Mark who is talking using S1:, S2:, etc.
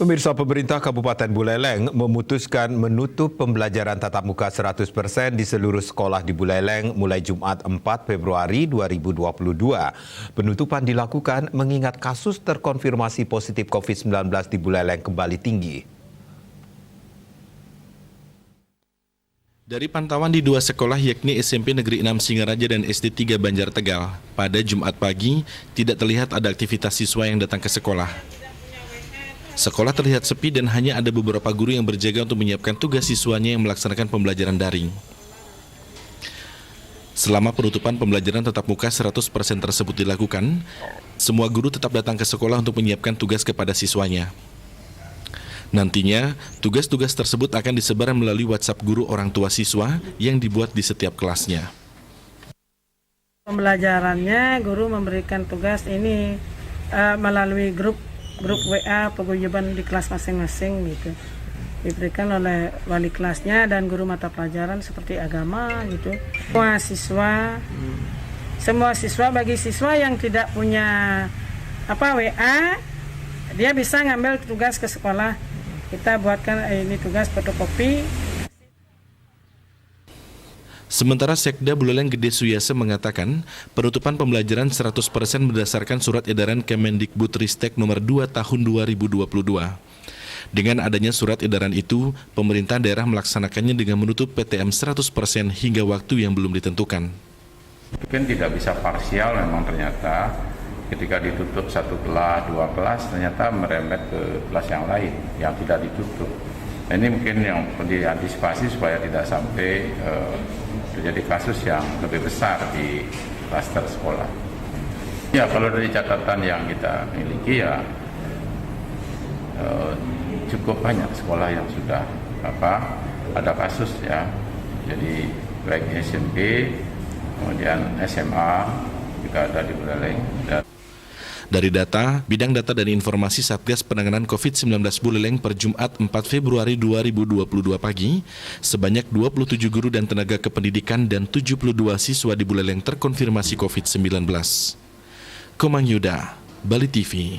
S1: Pemirsa, pemerintah Kabupaten Buleleng memutuskan menutup pembelajaran tatap muka 100% di seluruh sekolah di Buleleng mulai Jumat 4 Februari 2022. Penutupan dilakukan mengingat kasus terkonfirmasi positif COVID-19 di Buleleng kembali tinggi.
S2: Dari pantauan di dua sekolah yakni SMP Negeri 6 Singaraja dan SD 3 Banjar Tegal, pada Jumat pagi tidak terlihat ada aktivitas siswa yang datang ke sekolah. Sekolah terlihat sepi dan hanya ada beberapa guru yang berjaga untuk menyiapkan tugas siswanya yang melaksanakan pembelajaran daring. Selama penutupan pembelajaran tatap muka 100% tersebut dilakukan, semua guru tetap datang ke sekolah untuk menyiapkan tugas kepada siswanya. Nantinya, tugas-tugas tersebut akan disebar melalui WhatsApp guru orang tua siswa yang dibuat di setiap kelasnya.
S3: Pembelajarannya, guru memberikan tugas ini melalui grup WA paguyuban di kelas masing-masing gitu. Diberikan oleh wali kelasnya dan guru mata pelajaran seperti agama gitu. Semua siswa bagi siswa yang tidak punya WA, dia bisa ngambil tugas ke sekolah. Kita buatkan ini tugas fotokopi.
S2: Sementara Sekda Buleleng Gede Suyase mengatakan, penutupan pembelajaran 100% berdasarkan surat edaran Kemendikbudristek nomor 2 tahun 2022. Dengan adanya surat edaran itu, pemerintah daerah melaksanakannya dengan menutup PTM 100% hingga waktu yang belum ditentukan.
S4: Mungkin tidak bisa parsial memang ternyata ketika ditutup satu kelas, dua kelas, ternyata merembet ke kelas yang lain yang tidak ditutup. Nah, ini mungkin yang diantisipasi supaya tidak sampai terjadi kasus yang lebih besar di klaster sekolah. Ya, kalau dari catatan yang kita miliki ya cukup banyak sekolah yang sudah ada kasus ya. Jadi baik SMP, kemudian SMA juga ada di Buleleng.
S2: Dari data, Bidang Data dan Informasi Satgas Penanganan COVID-19 Buleleng per Jumat 4 Februari 2022 pagi, sebanyak 27 guru dan tenaga kependidikan dan 72 siswa di Buleleng terkonfirmasi COVID-19. Komang Yuda, Bali TV.